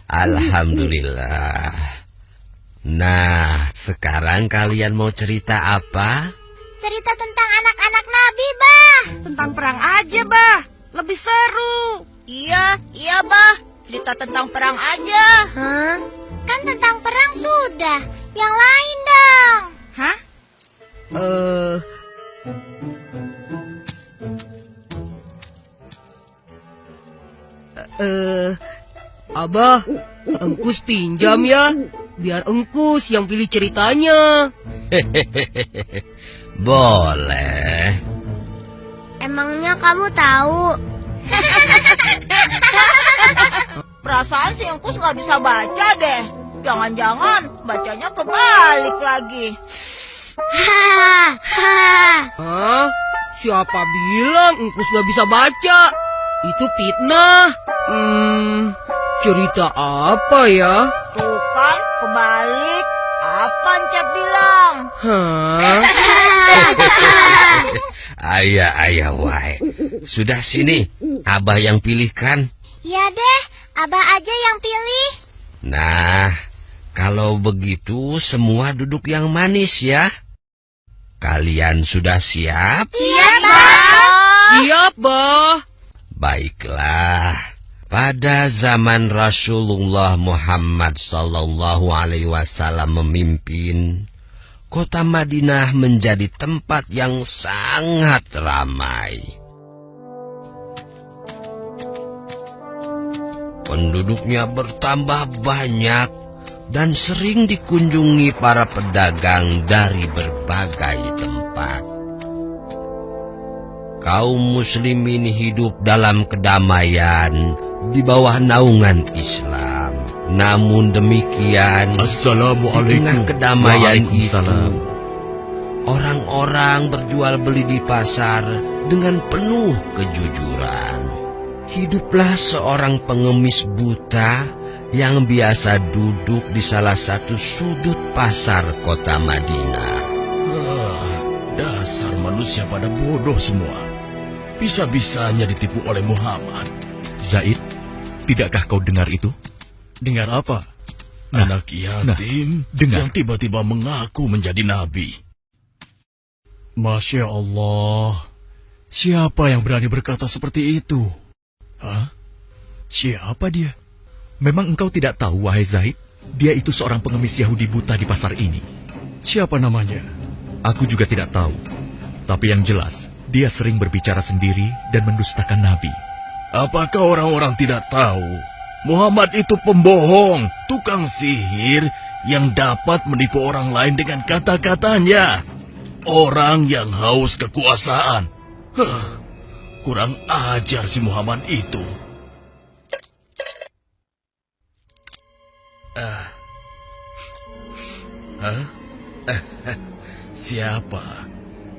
Alhamdulillah. Nah, sekarang kalian mau cerita apa? Cerita tentang anak-anak Nabi, Bah. Tentang perang aja, Bah. Lebih seru. Iya, Bah. Cerita tentang perang aja. Hah? Kan tentang perang sudah. Yang lain dong. Hah? Abah, Engkus pinjam ya. Biar Engkus yang pilih ceritanya. Boleh. Emangnya kamu tahu? Perasaan si Engkus nggak bisa baca deh. Jangan-jangan bacanya kebalik lagi. Hah? Siapa bilang Engkus gak bisa baca? Itu fitnah. Cerita apa ya? Tuh kan, kebalik. Apa Encep bilang? Hah? Ayah, wai. Sudah sini, Abah yang pilihkan. Ya deh, Abah aja yang pilih. Nah, kalau begitu semua duduk yang manis ya. Kalian sudah siap? Siap, Bah. Siap, Bah. Baiklah. Pada zaman Rasulullah Muhammad SAW memimpin, kota Madinah menjadi tempat yang sangat ramai. Penduduknya bertambah banyak dan sering dikunjungi para pedagang dari berbagai tempat. Kaum muslimin hidup dalam kedamaian di bawah naungan Islam. Namun demikian, di tengah kedamaian itu, orang-orang berjual beli di pasar dengan penuh kejujuran. Hiduplah seorang pengemis buta yang biasa duduk di salah satu sudut pasar kota Madinah. Dasar manusia pada bodoh semua. Bisa-bisanya ditipu oleh Muhammad. Zaid, tidakkah kau dengar itu? Dengar apa? Anak yatim yang tiba-tiba mengaku menjadi nabi. Masya Allah. Siapa yang berani berkata seperti itu? Hah? Siapa dia? Memang engkau tidak tahu, wahai Zaid? Dia itu seorang pengemis Yahudi buta di pasar ini. Siapa namanya? Aku juga tidak tahu. Tapi yang jelas, dia sering berbicara sendiri dan mendustakan Nabi. Apakah orang-orang tidak tahu? Muhammad itu pembohong, tukang sihir yang dapat menipu orang lain dengan kata-katanya. Orang yang haus kekuasaan. Kurang ajar si Muhammad itu.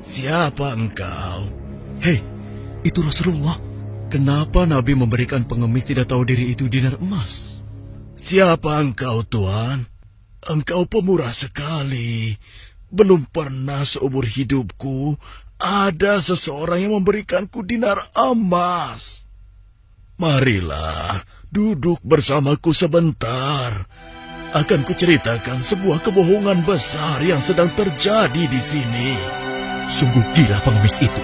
Siapa engkau? Hei, itu Rasulullah. Kenapa Nabi memberikan pengemis tidak tahu diri itu dinar emas? Siapa engkau, Tuan? Engkau pemurah sekali. Belum pernah seumur hidupku ada seseorang yang memberikanku dinar emas. Marilah, duduk bersamaku sebentar. Akan kuceritakan sebuah kebohongan besar yang sedang terjadi di sini. Sungguh gila pengemis itu.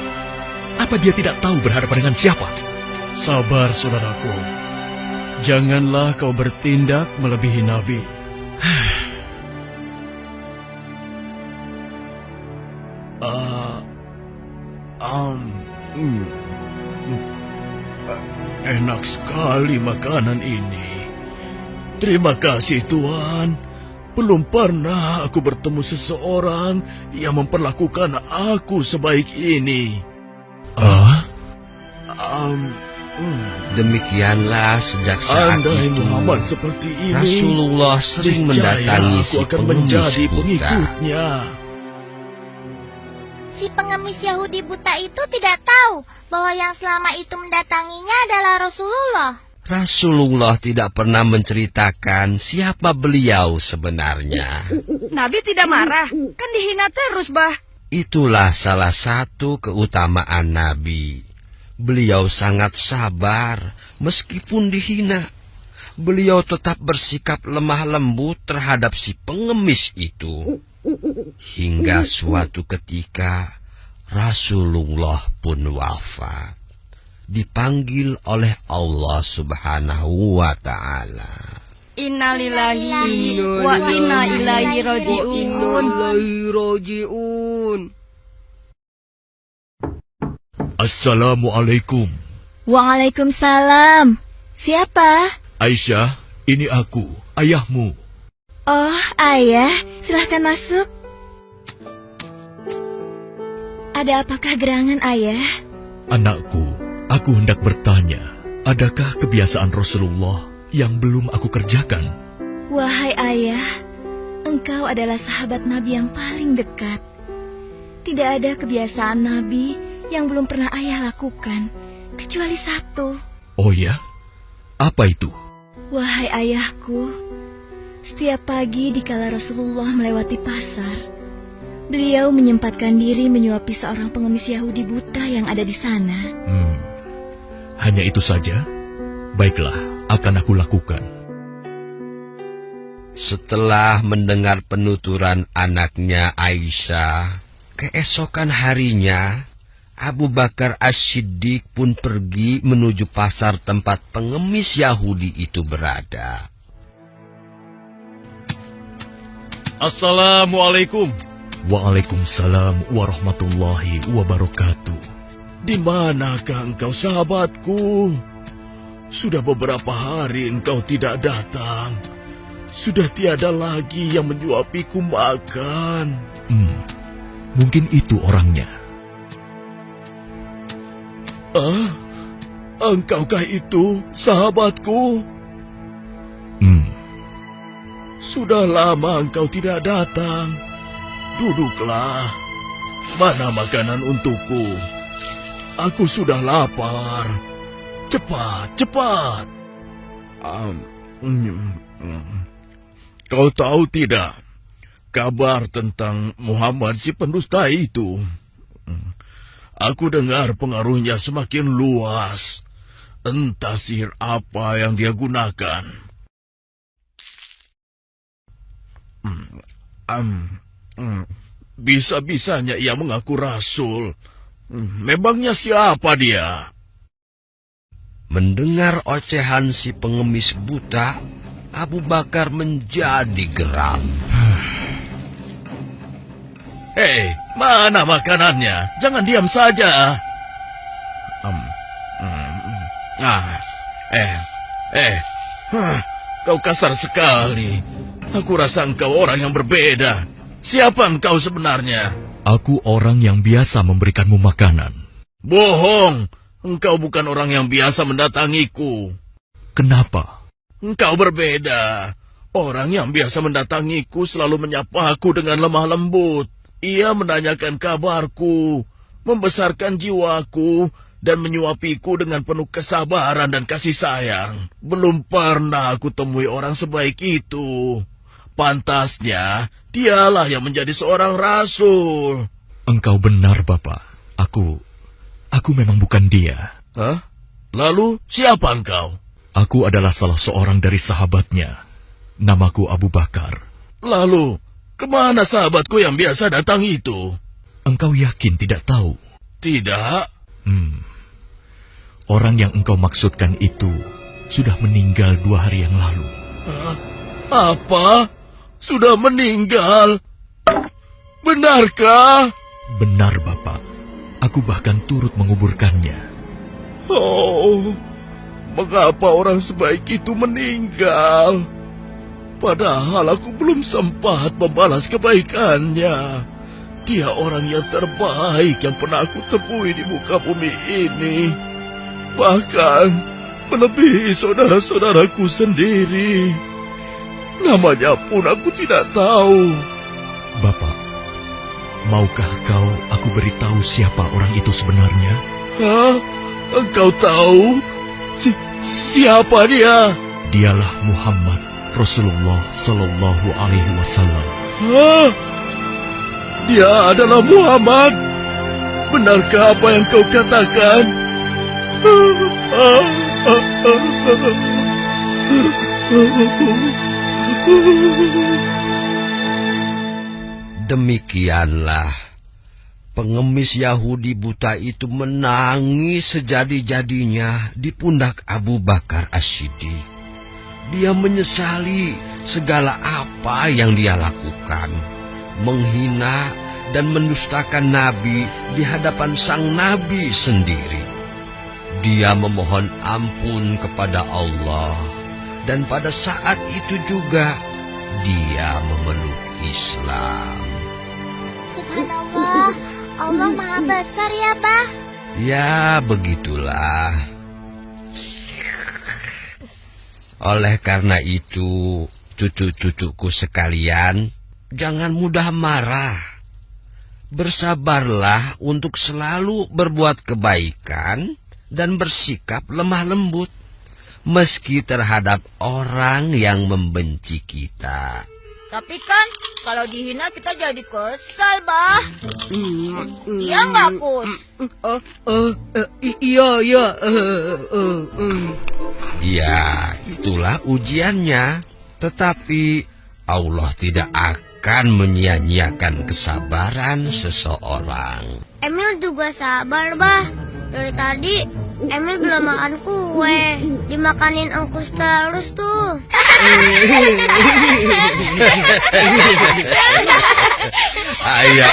Apa dia tidak tahu berhadapan dengan siapa? Sabar, saudaraku. Janganlah kau bertindak melebihi Nabi. Enak sekali makanan ini. Terima kasih, Tuan. Belum pernah aku bertemu seseorang yang memperlakukan aku sebaik ini. Demikianlah sejak saat Andai itu Muhammad seperti ini, Rasulullah sering mendatangi si aku akan pengemis menjadi buta. pengikutnya. Si pengemis Yahudi buta itu tidak tahu bahwa yang selama itu mendatanginya adalah Rasulullah. Rasulullah tidak pernah menceritakan siapa beliau sebenarnya. Nabi tidak marah, kan dihina terus, Bah. Itulah salah satu keutamaan Nabi. Beliau sangat sabar meskipun dihina. beliau tetap bersikap lemah lembut terhadap si pengemis itu. Hingga suatu ketika Rasulullah pun wafat, dipanggil oleh Allah Subhanahu wa Ta'ala. Innalillahi wa inna ilaihi raji'un. Assalamualaikum. Waalaikumsalam. Siapa? Aisyah, ini aku, ayahmu. Oh, ayah, silahkan masuk. Ada apakah gerangan, ayah? Anakku, aku hendak bertanya, adakah kebiasaan Rasulullah yang belum aku kerjakan? Wahai ayah, engkau adalah sahabat Nabi yang paling dekat. Tidak ada kebiasaan Nabi yang belum pernah ayah lakukan, kecuali satu. Oh ya? Apa itu? Wahai ayahku, setiap pagi dikala Rasulullah melewati pasar, beliau menyempatkan diri menyuapi seorang pengemis Yahudi buta yang ada di sana. Hanya itu saja? Baiklah, akan aku lakukan. Setelah mendengar penuturan anaknya Aisyah, keesokan harinya Abu Bakar As-Siddiq pun pergi menuju pasar tempat pengemis Yahudi itu berada. Assalamualaikum. Waalaikumsalam warahmatullahi wabarakatuh. Di manakah engkau, sahabatku? Sudah beberapa hari engkau tidak datang. Sudah tiada lagi yang menyuapiku makan. Mungkin itu orangnya. Engkaukah itu, sahabatku? Sudah lama engkau tidak datang. Duduklah. Mana makanan untukku? Aku sudah lapar. Cepat, cepat. Kau tahu tidak kabar tentang Muhammad si pendusta itu? Aku dengar pengaruhnya semakin luas. Entah sihir apa yang dia gunakan. Bisa-bisanya ia mengaku rasul. Memangnya siapa dia? Mendengar ocehan si pengemis buta, Abu Bakar menjadi geram. Hei, mana makanannya? Jangan diam saja. Kau kasar sekali. Aku rasa engkau orang yang berbeda. Siapa engkau sebenarnya? Aku orang yang biasa memberikanmu makanan. Bohong. Engkau bukan orang yang biasa mendatangiku. Kenapa? Engkau berbeda. Orang yang biasa mendatangiku selalu menyapaku dengan lemah lembut. Ia menanyakan kabarku, membesarkan jiwaku, dan menyuapiku dengan penuh kesabaran dan kasih sayang. Belum pernah aku temui orang sebaik itu. Pantasnya, dialah yang menjadi seorang rasul. Engkau benar, Bapak. Aku memang bukan dia. Hah? Lalu, siapa engkau? Aku adalah salah seorang dari sahabatnya. Namaku Abu Bakar. Lalu, kemana sahabatku yang biasa datang itu? Engkau yakin tidak tahu? Tidak. Orang yang engkau maksudkan itu sudah meninggal 2 hari yang lalu. Apa? Sudah meninggal? Benarkah? Benar, Bapak. Aku bahkan turut menguburkannya. Oh, mengapa orang sebaik itu meninggal? Padahal aku belum sempat membalas kebaikannya. Dia orang yang terbaik yang pernah aku temui di muka bumi ini. Bahkan melebihi saudara-saudaraku sendiri. Namanya pun aku tidak tahu. Bapak, maukah aku beritahu siapa orang itu sebenarnya? Hah? Engkau tahu? Siapa dia? Dialah Muhammad Rasulullah Sallallahu Alaihi Wasallam. Hah? Dia adalah Muhammad? Benarkah apa yang kau katakan? Demikianlah pengemis Yahudi buta itu menangis sejadi-jadinya di pundak Abu Bakar As-Siddiq. Dia menyesali segala apa yang dia lakukan, menghina dan mendustakan Nabi di hadapan sang Nabi sendiri. Dia memohon ampun kepada Allah, dan pada saat itu juga dia memeluk Islam. Subhanallah, Allah Maha Besar ya, Bah. Ya, begitulah. Oleh karena itu, cucu-cucuku sekalian, jangan mudah marah. Bersabarlah untuk selalu berbuat kebaikan dan bersikap lemah lembut, meski terhadap orang yang membenci kita. Tapi kan kalau dihina kita jadi kesal, Bah. Iya nggak, Kus? Iya. Ya, itulah ujiannya. Tetapi Allah tidak akan menyia-nyiakan kesabaran seseorang. Emil juga sabar, Bah. Dari tadi Emil belum makan kue. Dimakanin Engkus terus tuh. Ayah.